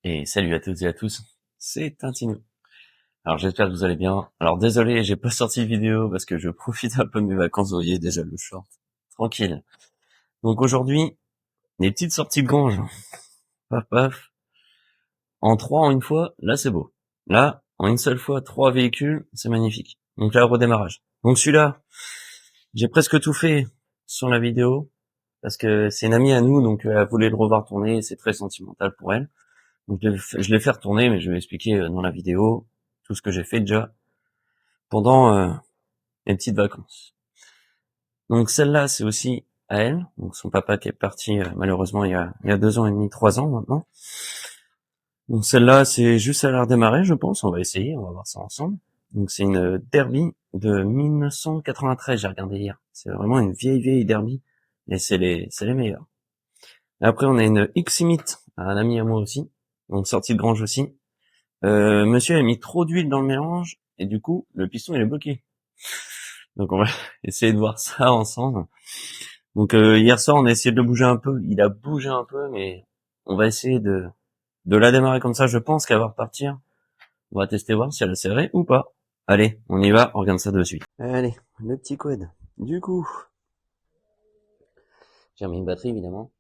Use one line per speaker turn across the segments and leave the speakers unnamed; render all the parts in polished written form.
Et salut à toutes et à tous, c'est Tintinou. Alors j'espère que vous allez bien. Alors désolé, j'ai pas sorti de vidéo parce que je profite un peu de mes vacances, vous voyez déjà le short. Tranquille. Donc aujourd'hui, des petites sorties de grange. Paf paf. En une fois, là c'est beau. Là, en une seule fois, 3 véhicules, c'est magnifique. Donc là, redémarrage. Donc celui-là, j'ai presque tout fait sur la vidéo parce que c'est une amie à nous, donc elle voulait le revoir tourner, c'est très sentimental pour elle. Donc je l'ai fait retourner, mais je vais expliquer dans la vidéo tout ce que j'ai fait déjà pendant mes petites vacances. Donc celle-là, c'est aussi à elle. Donc son papa qui est parti malheureusement il y a 2 ans et demi, 3 ans maintenant. Donc celle-là, c'est juste à la redémarrer, je pense. On va essayer, on va voir ça ensemble. Donc c'est une Derby de 1993, j'ai regardé hier. C'est vraiment une vieille Derby, et c'est les meilleurs. Et après, on a une Ximit, un ami à moi aussi, donc sortie de grange aussi. Monsieur a mis trop d'huile dans le mélange, et du coup, le piston il est bloqué. Donc on va essayer de voir ça ensemble. Donc hier soir, on a essayé de le bouger un peu. Il a bougé un peu, mais on va essayer de la démarrer comme ça. Je pense qu'elle va repartir. On va tester voir si elle a serré ou pas. Allez, on y va, on regarde ça de suite. Allez, le petit quad. Du coup, j'ai remis une batterie évidemment.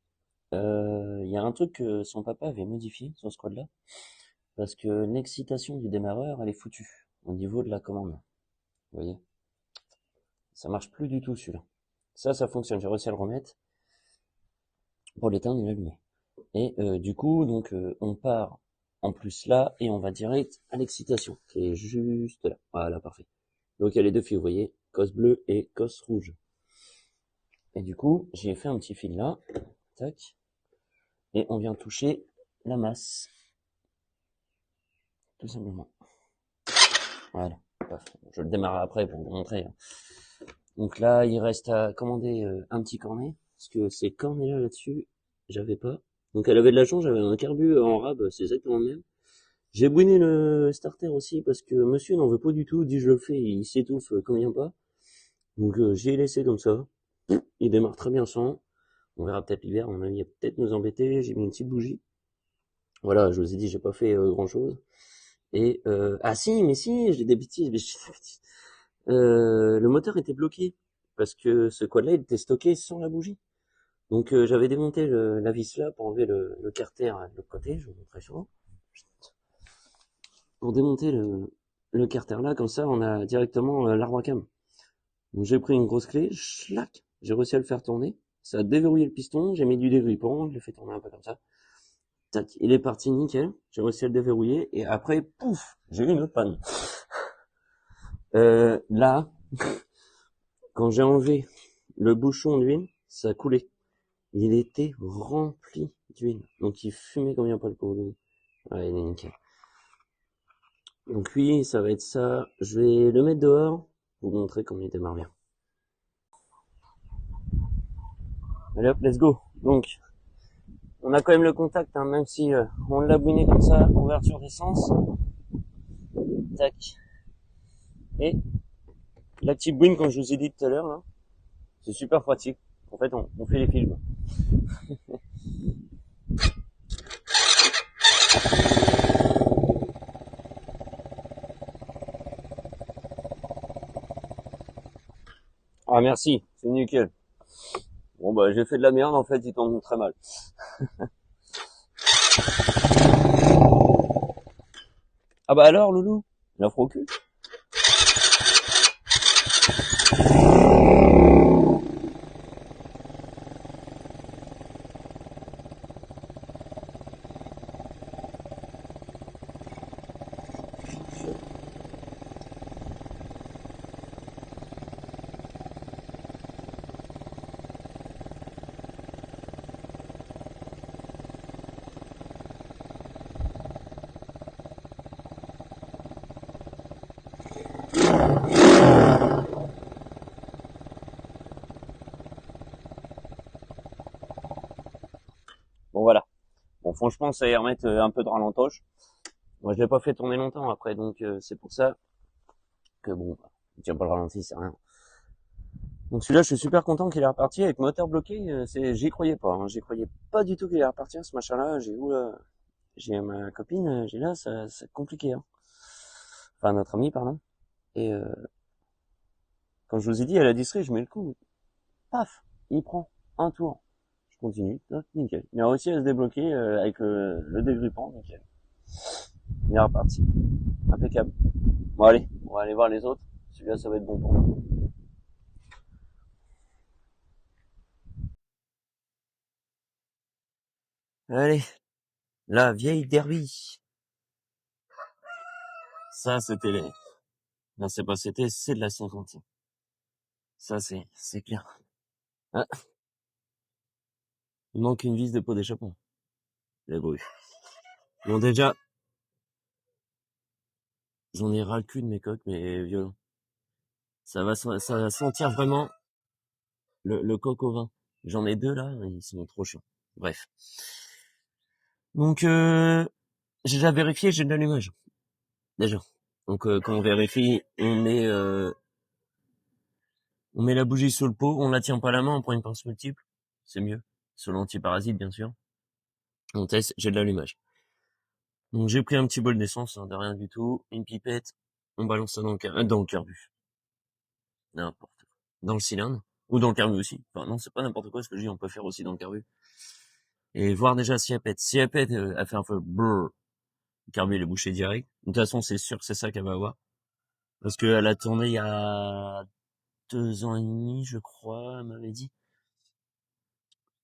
Il y a un truc que son papa avait modifié sur ce quad-là, parce que l'excitation du démarreur, elle est foutue au niveau de la commande. Vous voyez, ça marche plus du tout celui-là. Ça fonctionne. J'ai réussi à le remettre pour l'éteindre et l'allumer. Et du coup, donc on part en plus là et on va direct à l'excitation qui est juste là. Voilà, parfait. Donc il y a les deux fils, vous voyez, cos bleu et cos rouge. Et du coup, j'ai fait un petit fil là, tac, et on vient toucher la masse, tout simplement. Voilà, paf. Je le démarre après pour vous montrer. Donc là, il reste à commander un petit cornet, parce que ces cornets là-dessus, j'avais pas. Donc elle avait de la chance, j'avais un carbu en rab, c'est exactement le même. J'ai bouiné le starter aussi parce que monsieur n'en veut pas du tout, dit je le fais, il s'étouffe quand il vient pas. Donc j'ai laissé comme ça. Il démarre très bien sans. On verra peut-être l'hiver, à mon avis, il va peut-être nous embêter. J'ai mis une petite bougie. Voilà, je vous ai dit, j'ai pas fait grand chose. Et ah si, mais si, j'ai des bêtises, le moteur était bloqué parce que ce quad-là, il était stocké sans la bougie. Donc j'avais démonté la vis là pour enlever le carter de l'autre côté, je vous montrerai ça. Pour démonter le carter là, comme ça, on a directement l'arbre à cam. Donc j'ai pris une grosse clé, schlac, j'ai réussi à le faire tourner. Ça a déverrouillé le piston, j'ai mis du dégrippant, je l'ai fait tourner un peu comme ça. Tac, il est parti nickel, j'ai réussi à le déverrouiller, et après, pouf, j'ai eu une autre panne. Là, quand j'ai enlevé le bouchon d'huile, ça a coulé. Il était rempli d'huile, donc il fumait comme il n'y a pas le coup. Ouais, il est nickel. Donc oui, ça va être ça. Je vais le mettre dehors, pour vous montrer comment il démarre bien. Allez hop, let's go. Donc, on a quand même le contact, hein, même si on l'a bouiné comme ça, ouverture d'essence. Tac. Et la petite bouine, comme je vous ai dit tout à l'heure, c'est super pratique. En fait, on fait les films. Ah merci, c'est nickel. Bon bah j'ai fait de la merde, en fait, il tombe très mal. Ah bah alors, loulou, la fera au cul. Bon voilà. Bon franchement, ça y remettre un peu de ralentoche. Moi je l'ai pas fait tourner longtemps après, donc c'est pour ça que bon, il tient pas le ralenti, c'est rien. Donc celui-là, je suis super content qu'il est reparti avec moteur bloqué. J'y croyais pas, hein. J'y croyais pas du tout qu'il allait repartir ce machin-là. J'ai j'ai ma copine, j'ai là, ça c'est compliqué, hein. Enfin, notre ami, pardon. Et quand je vous ai dit, elle a distrait, je mets le coup. Paf, il prend un tour. Je continue, hop, nickel. Il a réussi à se débloquer avec le dégrippant, nickel. Il est reparti. Impeccable. Bon allez, on va aller voir les autres. Celui-là, ça va être bon pour nous. Allez, la vieille derby. Ça, c'était les... Non, c'est pas c'était, c'est de la 50e. Ça, c'est clair. Ah, il manque une vis de pot d'échappement. Les bruits. Bon, déjà, j'en ai ras le cul de mes coques, mais violent. Ça va sentir vraiment le coq au vin. J'en ai deux là, ils sont trop chiants. Bref. Donc, j'ai déjà vérifié, j'ai de l'allumage. Déjà. Donc, quand on vérifie, on met la bougie sous le pot, on la tient pas à la main, on prend une pince multiple. C'est mieux. Sur l'antiparasite, bien sûr. On teste, j'ai de l'allumage. Donc, j'ai pris un petit bol d'essence, hein, de rien du tout, une pipette, on balance ça dans le carbu. N'importe quoi. Dans le cylindre. Ou dans le carbu aussi. Enfin, non, c'est pas n'importe quoi ce que je dis, on peut faire aussi dans le carbu. Et voir déjà si elle pète. Si elle pète, elle fait un peu brrr. Le carbu, il est bouché direct. De toute façon, c'est sûr que c'est ça qu'elle va avoir. Parce qu'elle a tourné il y a 2 ans et demi, je crois, elle m'avait dit.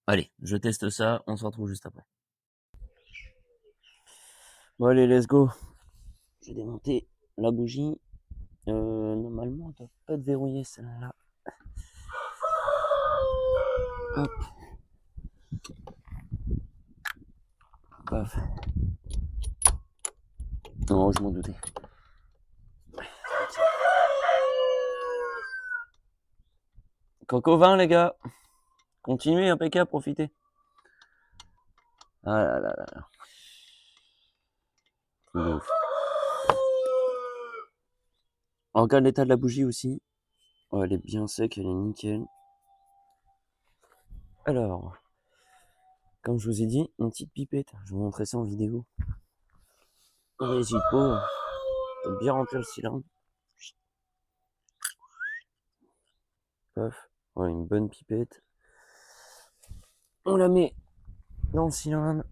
Allez, je teste ça, on se retrouve juste après. Bon allez, let's go. Je vais démonter la bougie. Normalement, elle doit pas être verrouillée celle-là. Hop. Paf. Non, je m'en doutais. Coco vin, les gars. Continuez, impeccable, profitez. Ah là là là là. Ouf. On regarde l'état de la bougie aussi. Oh, elle est bien sec, elle est nickel. Alors, comme je vous ai dit, une petite pipette. Je vais vous montrer ça en vidéo. On n'hésite pas. Faut bien remplir le cylindre. Paf. Ouais, une bonne pipette. On la met dans le cylindre.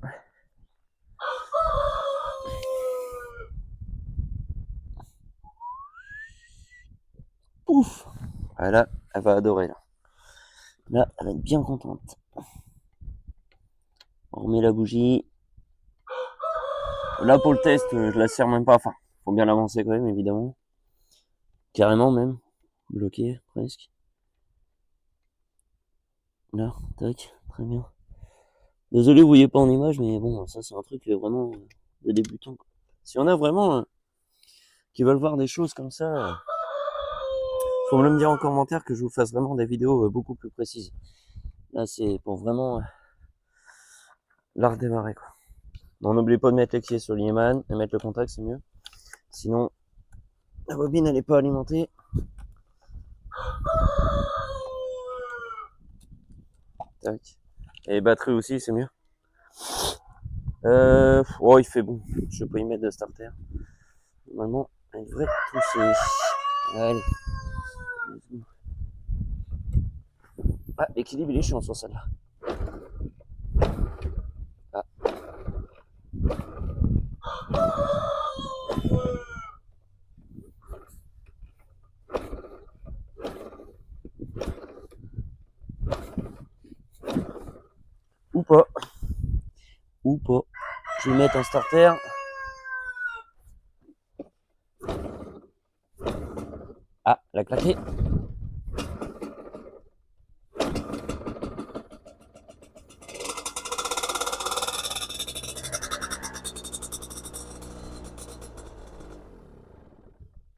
Ouf. Ah là, elle va adorer là. Là, elle va être bien contente. On remet la bougie. Là, pour le test, je la serre même pas. Enfin, faut bien l'avancer quand même, évidemment. Carrément même. Bloqué, presque. Là, tac, très bien. Désolé, vous voyez pas en image, mais bon, ça c'est un truc vraiment de débutant. Si on a vraiment qui veulent voir des choses comme ça, faut me le dire en commentaire que je vous fasse vraiment des vidéos beaucoup plus précises. Là, c'est pour vraiment la redémarrer, quoi. Bon, n'oubliez pas de mettre les clés sur l'Ieman et mettre le contact, c'est mieux. Sinon, la bobine, elle est pas alimentée. Tac. Et les batteries aussi, c'est mieux. Oh, il fait bon. Je vais pas y mettre de starter. Normalement, elle devrait tousser. Allez. Ah, l'équilibre, il est chiant sur celle-là. Ah. Ou pas. Ou pas. Je vais mettre un starter. Ah, elle a claqué.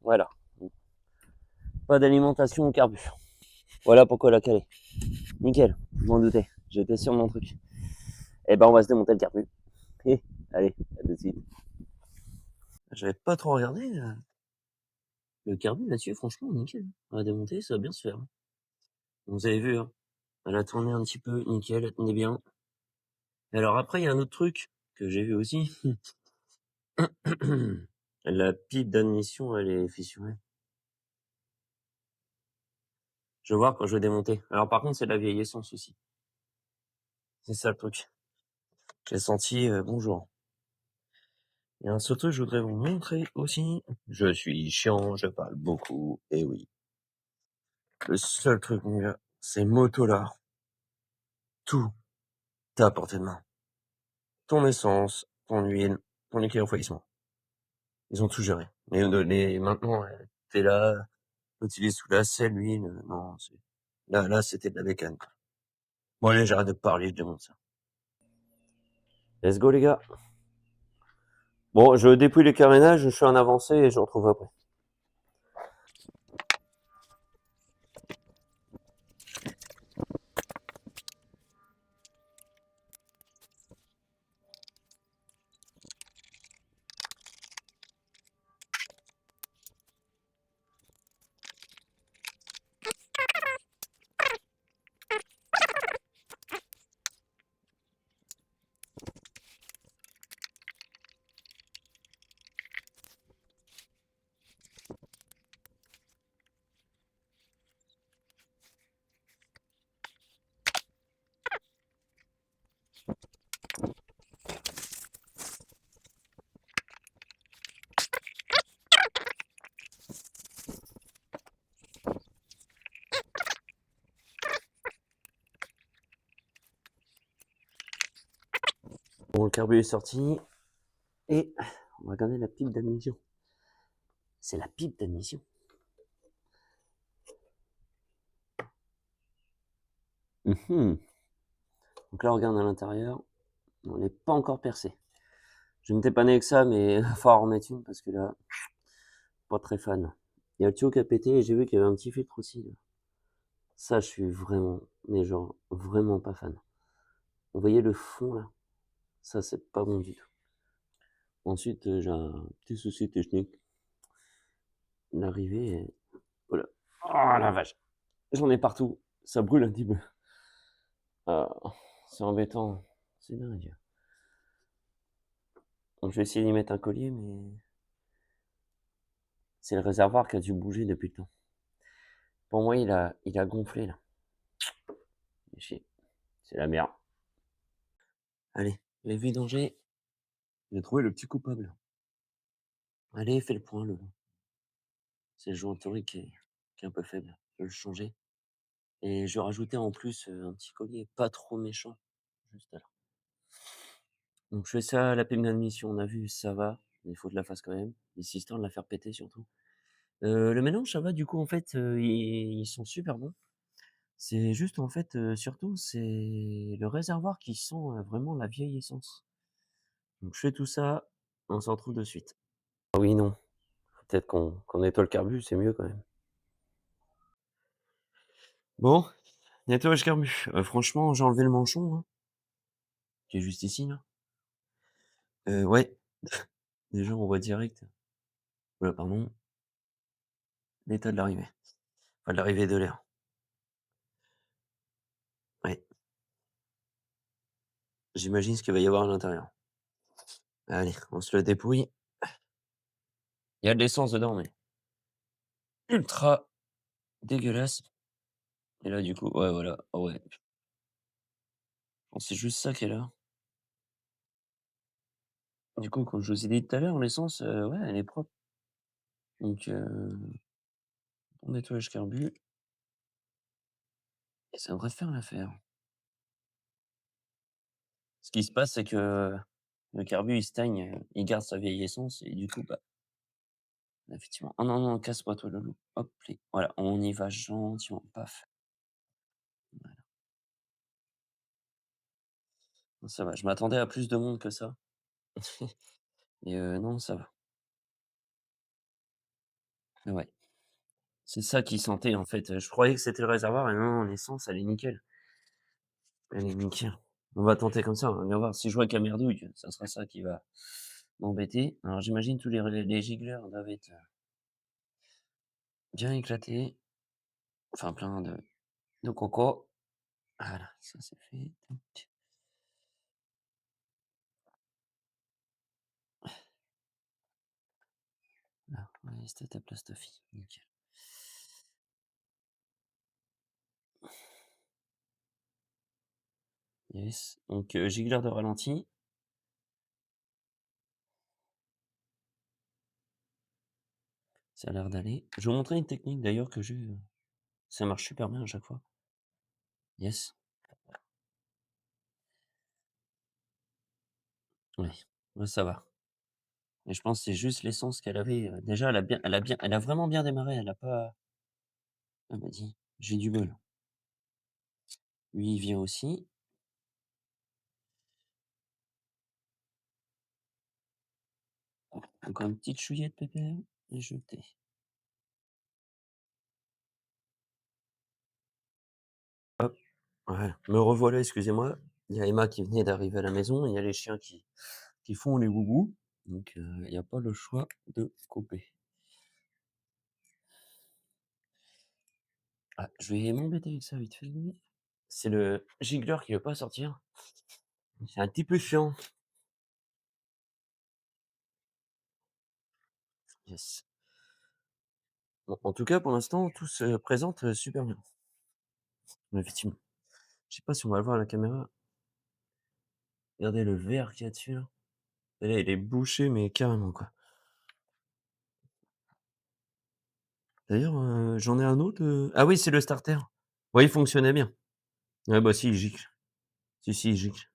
Voilà. Pas d'alimentation au carbu. Voilà pourquoi elle a calé. Nickel, je m'en doutais. J'étais sur mon truc. Eh ben, on va se démonter le carbu. Allez, à tout de suite. J'avais pas trop regardé. Le carbu là-dessus, franchement, nickel. On va démonter, ça va bien se faire. Vous avez vu, hein. Elle a tourné un petit peu, nickel, elle tenait bien. Et alors après, il y a un autre truc. que j'ai vu aussi. La pipe d'admission, elle est fissurée. Je vais voir quand je vais démonter. Alors par contre, c'est de la vieille essence aussi. C'est ça le truc. J'ai senti, bonjour. Et un seul truc, je voudrais vous montrer aussi. Je suis chiant, je parle beaucoup, et oui. Le seul truc, mon gars, c'est Motolar. Tout est à portée de main. Ton essence, ton huile, ton liquide refroidissement. Ils ont tout géré. Maintenant, t'es là, utilise sous la selle, l'huile, non, là, c'était de la bécane, quoi. Bon, allez, j'arrête de parler, je démonte ça. Let's go, les gars. Bon, je dépouille les carénages, je fais un avancé et je retrouve après. Bon, le carbu est sorti. Et on va regarder la pipe d'admission. C'est la pipe d'admission. Donc là, on regarde à l'intérieur. On n'est pas encore percé. Je m'étais pas né avec ça, mais il va falloir en remettre une parce que là, pas très fan. Il y a le tuyau qui a pété et j'ai vu qu'il y avait un petit filtre aussi. Là. Ça, je suis vraiment, mais genre, vraiment pas fan. Vous voyez le fond là? Ça, c'est pas bon du tout. Ensuite, j'ai un petit souci technique. L'arrivée est... Voilà. Oh la vache! J'en ai partout. Ça brûle un petit peu. Ah, c'est embêtant. C'est dingue. Donc, je vais essayer d'y mettre un collier, mais c'est le réservoir qui a dû bouger depuis le temps. Pour moi, il a gonflé là. C'est la merde. Allez, les vidangers. J'ai trouvé le petit coupable. Allez, fais le point, le. C'est le joint théorique qui est un peu faible. Je vais le changer. Et je vais rajouter en plus un petit collier pas trop méchant. Juste là. Donc je fais ça, la pile d'admission, on a vu, ça va. Il faut que je la fasse quand même. Les histoire de la faire péter surtout. Le mélange, ça va, du coup, en fait, ils sont super bons. C'est juste, en fait, surtout, c'est le réservoir qui sent vraiment la vieille essence. Donc je fais tout ça, on s'en retrouve de suite. Ah oui, non. Peut-être qu'on nettoie le carbu, c'est mieux quand même. Bon, nettoyage carbu. Franchement, j'ai enlevé le manchon, hein, qui est juste ici, là. Ouais. Déjà, on voit direct. Voilà, pardon. L'état de l'arrivée. Enfin, de l'arrivée de l'air. Ouais. J'imagine ce qu'il va y avoir à l'intérieur. Allez, on se le dépouille. Il y a de l'essence dedans, mais ultra dégueulasse. Et là, du coup, ouais, voilà. Oh, ouais. Bon, c'est juste ça qui est là. Du coup, comme je vous ai dit tout à l'heure, l'essence, ouais, elle est propre. Donc, bon nettoyage carbu. Et ça devrait faire l'affaire. Ce qui se passe, c'est que le carbu, il stagne, il garde sa vieille essence et du coup, bah, effectivement. Oh non, non, casse-toi, toi, loulou. Hop, voilà, on y va gentiment. Paf. Voilà. Ça va. Je m'attendais à plus de monde que ça. Et non, ça va. Ouais. C'est ça qui sentait, en fait. Je croyais que c'était le réservoir et non, l'essence, elle est nickel. Elle est nickel. On va tenter comme ça, on va bien voir. Si je vois qu'il y a merdouille, ça sera ça qui va m'embêter. Alors j'imagine tous les gicleurs doivent être bien éclatés. Enfin, plein de coco. Voilà, ça c'est fait. Tac. Stat à Plastoffie, nickel. Yes, donc gicleur de ralenti. Ça a l'air d'aller. Je vais vous montrer une technique d'ailleurs que j'ai, ça marche super bien à chaque fois. Yes. Oui, ouais, ça va. Et je pense que c'est juste l'essence qu'elle avait, déjà elle a vraiment bien démarré, elle a pas elle m'a dit: «J'ai du bol». Lui, il vient aussi. Encore une petite chouillée de ppm et jeter. Hop, ouais, me revoilà, excusez-moi. Il y a Emma qui venait d'arriver à la maison et il y a les chiens qui font les boubous, donc il y a pas le choix de couper. Ah, je vais m'embêter avec ça vite fait. C'est le gicleur qui veut pas sortir. C'est un petit peu chiant. Yes. Bon, en tout cas, pour l'instant, tout se présente, super bien. Effectivement. Je sais pas si on va le voir à la caméra. Regardez le verre qu'il y a dessus là. Et là, il est bouché, mais carrément quoi. D'ailleurs, j'en ai un autre, ah oui, c'est le starter. Ouais, il fonctionnait bien. Ouais, bah si, il gicle. Si, si, il gicle.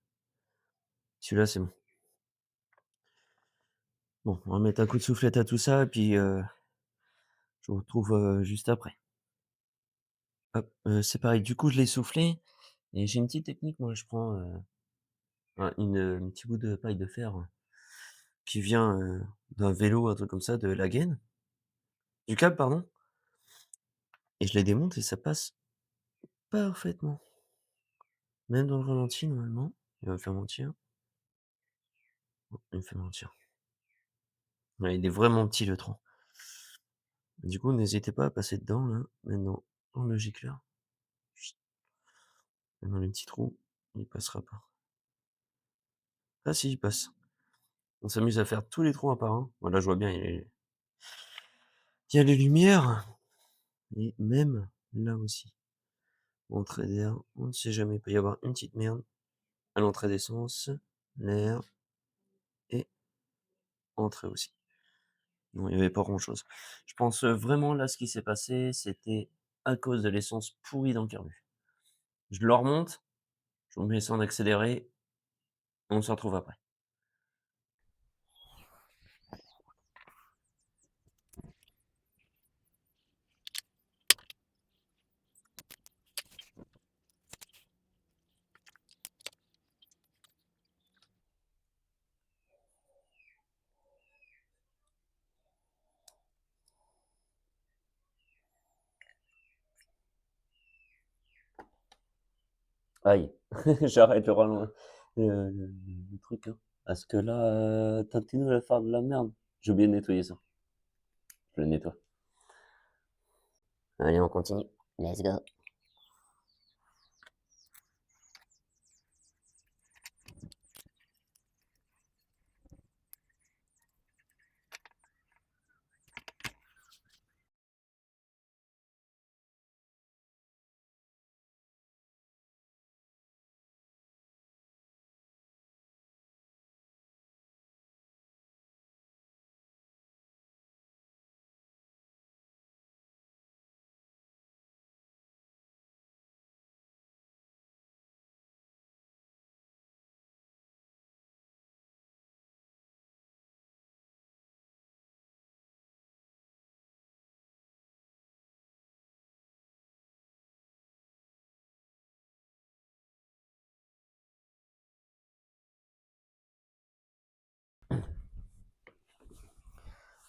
Celui-là, c'est bon. Bon, on va mettre un coup de soufflette à tout ça et puis, je vous retrouve, juste après. Hop, c'est pareil, du coup, je l'ai soufflé et j'ai une petite technique, moi, je prends, un petit bout de paille de fer, qui vient, d'un vélo, un truc comme ça, de la gaine, du câble, pardon, et je les démonte et ça passe parfaitement. Même dans le ralenti, normalement. Il va me faire mentir. Oh, il me fait mentir. Ouais, il est vraiment petit, le trou. Du coup, n'hésitez pas à passer dedans, là, maintenant, dans le gicleur. Chut, dans les petits trous, il passera pas. Ah si, il passe. On s'amuse à faire tous les trous un par un. Voilà, je vois bien, il y a les lumières, et même là aussi. Entrée d'air, on ne sait jamais, il peut y avoir une petite merde à l'entrée d'essence, l'air, et entrée aussi. Non, il y avait pas grand-chose. Je pense, vraiment là, ce qui s'est passé, c'était à cause de l'essence pourrie dans le carbu. Je le remonte, je mets ça en accéléré, on se retrouve après. Aïe, j'arrête le truc, hein. Parce que là, Tintino va faire de la merde. J'ai oublié de nettoyer ça. Je le nettoie. Allez, on continue. Let's go.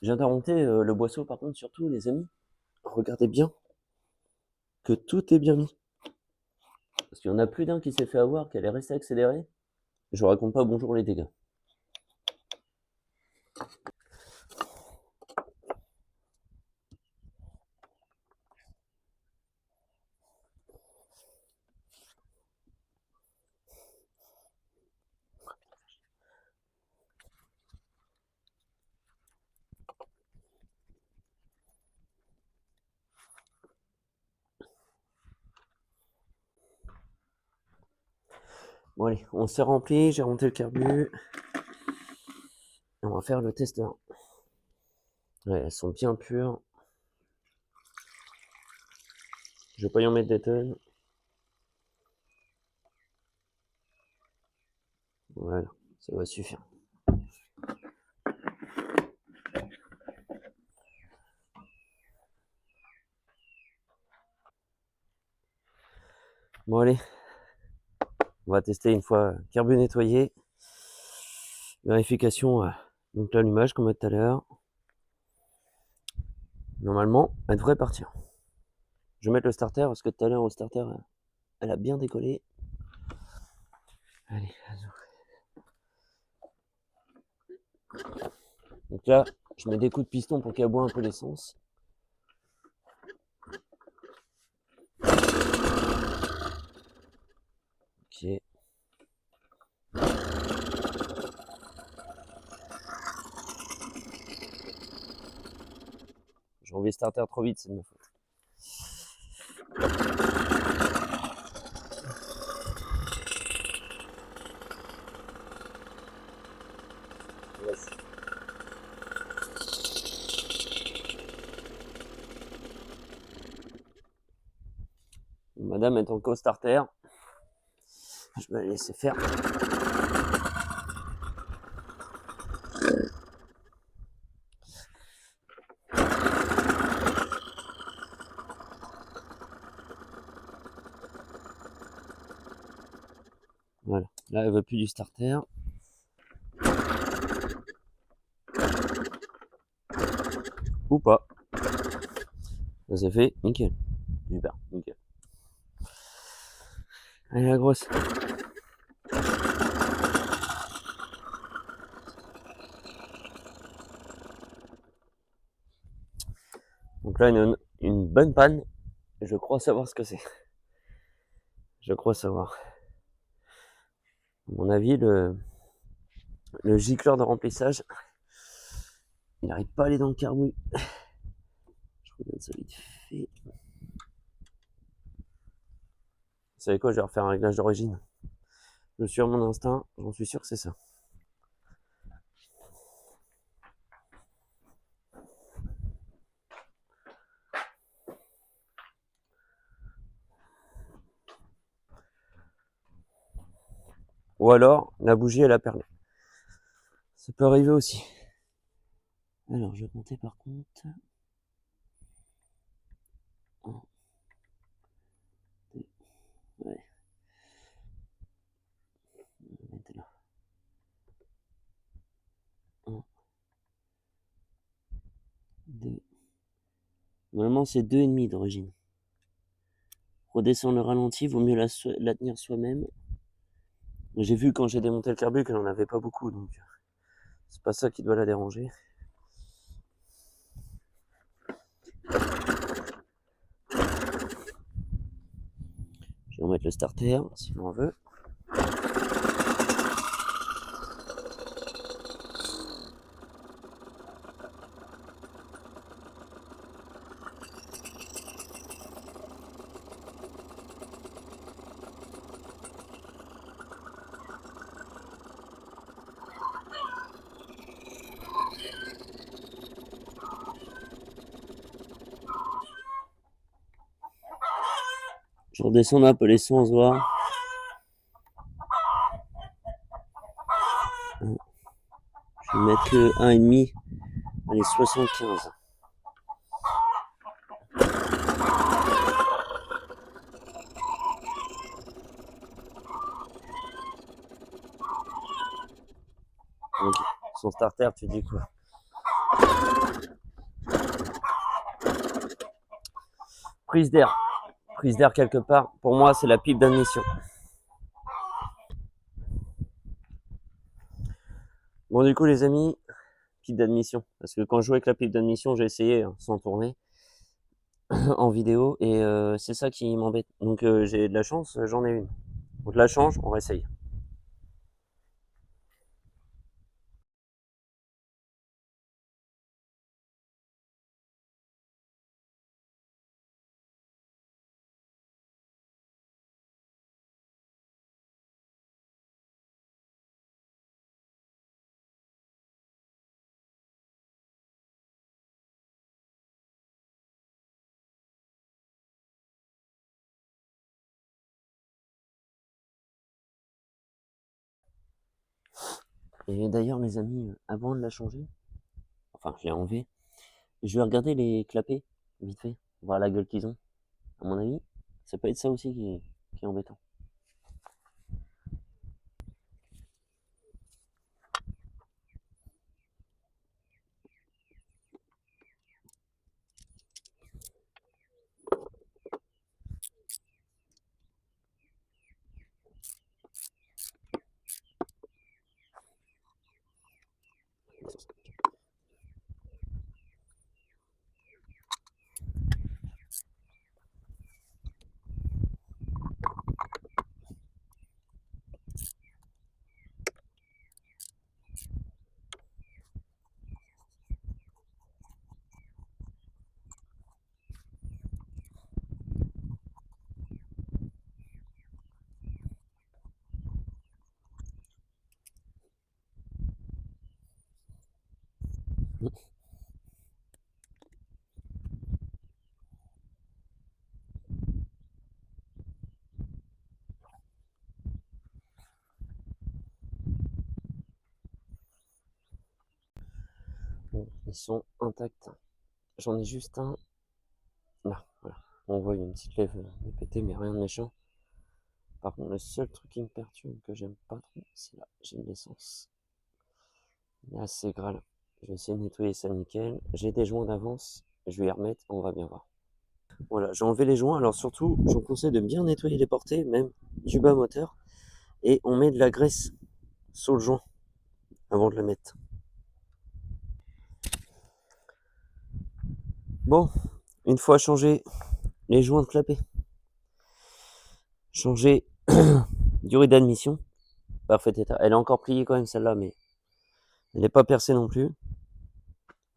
J'ai intermonté le boisseau, par contre, surtout, les amis. Regardez bien que tout est bien mis. Parce qu'il y en a plus d'un qui s'est fait avoir, qui allait rester accéléré. Je vous raconte pas bonjour les dégâts. Bon allez, on s'est rempli, j'ai remonté le carbu. Et on va faire le test 1. Ouais, elles sont bien pures. Je vais pas y en mettre des tonnes. Voilà, ça va suffire. Bon allez, on va tester une fois carbu nettoyé. Vérification, donc l'allumage comme tout à l'heure. Normalement, elle devrait partir. Je vais mettre le starter parce que tout à l'heure le starter, elle a bien décollé. Allez, donc là, je mets des coups de piston pour qu'elle boit un peu l'essence. Ok. J'ai enlevé le starter trop vite, c'est de ma faute. Yes. Madame est en co-starter. Je vais la laisser faire. Voilà. Là, elle veut plus du starter. Ou pas. Ça s'est fait. Nickel. Super. Nickel. Allez, la grosse. Donc là, une bonne panne. Je crois savoir ce que c'est. Je crois savoir. À mon avis, le gicleur de remplissage, il n'arrive pas à aller dans le carbouille. Je regarde ça vite fait. Vous savez quoi, je vais refaire un réglage d'origine. Je suis à mon instinct, j'en suis sûr que c'est ça. Ou alors, la bougie, elle a perlé. Ça peut arriver aussi. Alors, je vais compter par contre. 1, 2, ouais. Mettez là. 1, 2. Normalement, c'est 2,5 d'origine. Redescendre le ralenti, vaut mieux la tenir soi-même. J'ai vu quand j'ai démonté le carbu qu'elle n'en avait pas beaucoup, donc c'est pas ça qui doit la déranger. Je vais remettre le starter si on veut. Je redescends un peu l'essence, voir. Je vais mettre que 1,5. Allez, 75. Donc, son starter, tu dis quoi? Prise d'air. Prise d'air quelque part. Pour moi, c'est la pipe d'admission. Bon, du coup, les amis, pipe d'admission. Parce que quand je jouais avec la pipe d'admission, j'ai essayé sans tourner en vidéo et c'est ça qui m'embête. Donc, j'ai de la chance, j'en ai une. Donc, la change, on réessaye. Et d'ailleurs, les amis, avant de la changer, enfin, je l'ai enlevé, je vais regarder les clapets, vite fait, voir la gueule qu'ils ont. À mon avis, ça peut être ça aussi qui est embêtant. Bon, ils sont intacts. J'en ai juste un. Là, voilà. On voit une petite lèvre de pété, mais rien de méchant. Par contre, le seul truc qui me perturbe, que j'aime pas trop, c'est là, j'ai une naissance. Là, c'est grave. Je vais essayer de nettoyer ça nickel. J'ai des joints d'avance, je vais y remettre, on va bien voir. Voilà, j'ai enlevé les joints, alors surtout, je vous conseille de bien nettoyer les portées, même du bas moteur, et on met de la graisse sur le joint avant de le mettre. Bon, une fois changé les joints de clapet, changé durée d'admission, parfait état. Elle est encore pliée quand même celle-là, mais elle n'est pas percée non plus.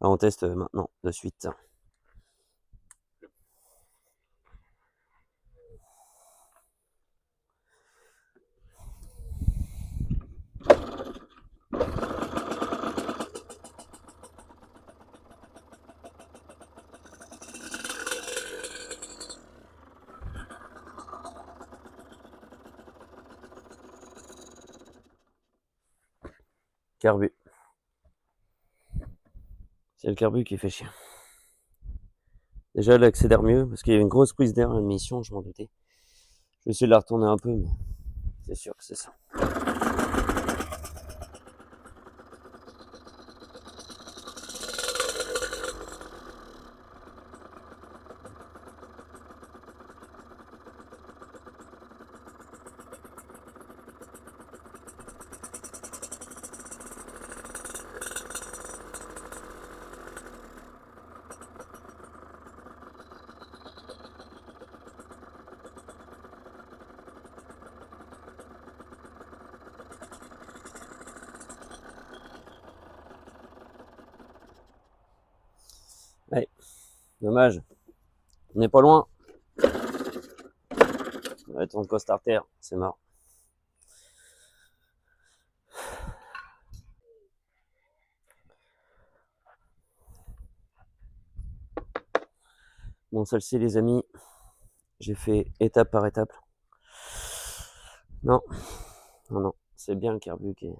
Alors, on teste maintenant, de suite. Carbu. C'est le carbu qui fait chier. Déjà, elle accélère mieux, parce qu'il y a une grosse prise d'air à l'admission, je m'en doutais. Je vais essayer de la retourner un peu, mais c'est sûr que c'est ça. Ouais, dommage. On n'est pas loin. On va être en coast artère, c'est mort. Bon, celle-ci, les amis, j'ai fait étape par étape. Non, non, c'est bien le carbu qui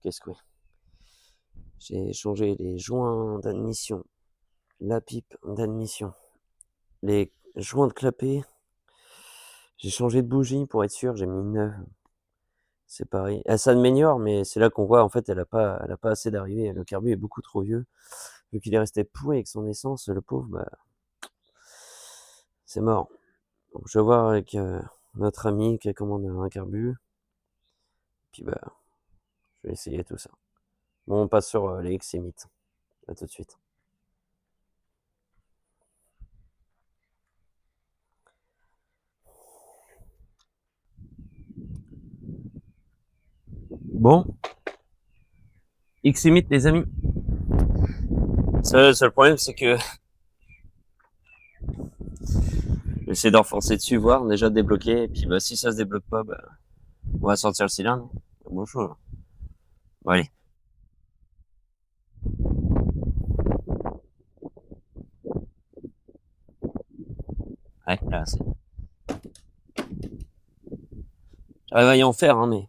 est secoué. J'ai changé les joints d'admission, la pipe d'admission, les joints de clapet. J'ai changé de bougie pour être sûr, j'ai mis une neuve. C'est pareil. Elle s'améliore, mais c'est là qu'on voit, en fait, elle a pas assez d'arrivée. Le carbu est beaucoup trop vieux. Vu qu'il est resté pourri avec son essence, le pauvre, bah, c'est mort. Donc, je vais voir avec notre ami qui a commandé un carbu. Puis, bah, je vais essayer tout ça. Bon, on passe sur les XMIT. À tout de suite. Bon, XMIT, les amis. Le seul problème, c'est que j'essaie d'enfoncer dessus, voir, déjà débloquer. Et puis, bah, si ça se débloque pas, bah, on va sortir le cylindre. Bon choix. Bon, allez. Ouais, là, c'est. J'arrive à y en faire, hein, mais.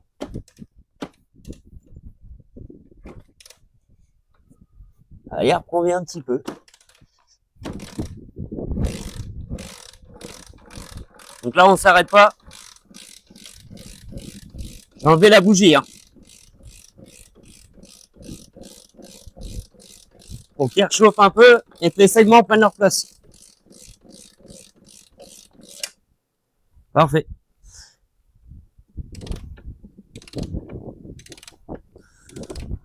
Il reprend bien un petit peu. Donc là, on s'arrête pas. J'ai enlevé la bougie, hein. Pour qu'il réchauffe un peu et que les segments prennent leur place. Parfait.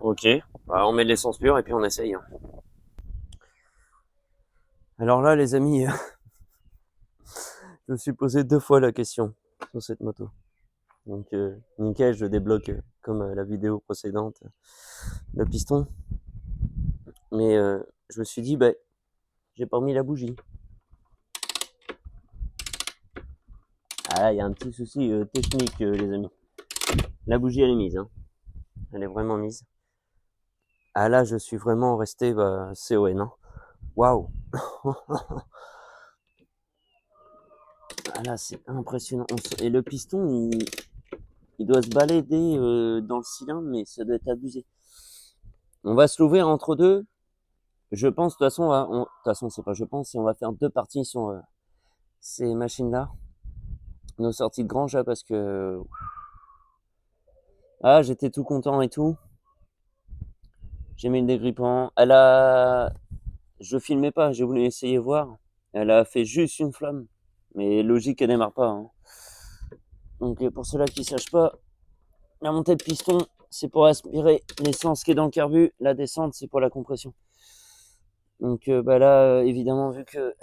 Ok, bah, on met de l'essence pure et puis on essaye. Hein. Alors là, les amis, je me suis posé 2 fois la question sur cette moto. Donc nickel, je débloque comme la vidéo précédente le piston. Mais je me suis dit, bah, j'ai pas mis la bougie. Ah là, il y a un petit souci technique, les amis. La bougie, elle est mise. Hein. Elle est vraiment mise. Ah là, je suis vraiment resté CON. Hein. Waouh. Ah là, c'est impressionnant. Et le piston, il doit se balader dans le cylindre, mais ça doit être abusé. On va se l'ouvrir entre deux. Je pense, de toute façon, de toute façon, c'est pas je pense, on va faire 2 parties sur ces machines-là. Nos sorties de grange, là, parce que... Ah, j'étais tout content et tout. J'ai mis le dégrippant. Je filmais pas, j'ai voulu essayer voir. Elle a fait juste une flamme. Mais logique, elle démarre pas. Hein. Donc pour ceux-là qui sachent pas, la montée de piston, c'est pour aspirer l'essence qui est dans le carbu. La descente, c'est pour la compression. Donc là, évidemment, vu que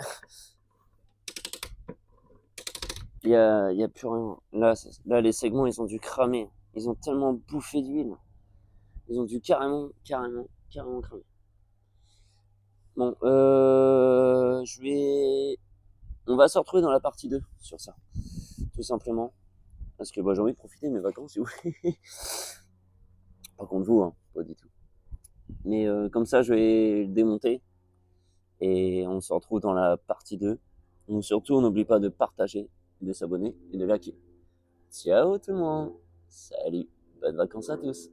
il y a plus rien. Là, les segments, ils ont dû cramer. Ils ont tellement bouffé d'huile. Ils ont dû carrément cramer. Bon, on va se retrouver dans la partie 2 sur ça. Tout simplement. Parce que j'ai envie de profiter de mes vacances, si vous voulez. Pas contre vous, hein, pas du tout. Mais comme ça, je vais le démonter. Et on se retrouve dans la partie 2. Donc surtout, on n'oublie pas de partager, de s'abonner et de liker. Ciao tout le monde. Salut. Bonnes vacances à tous.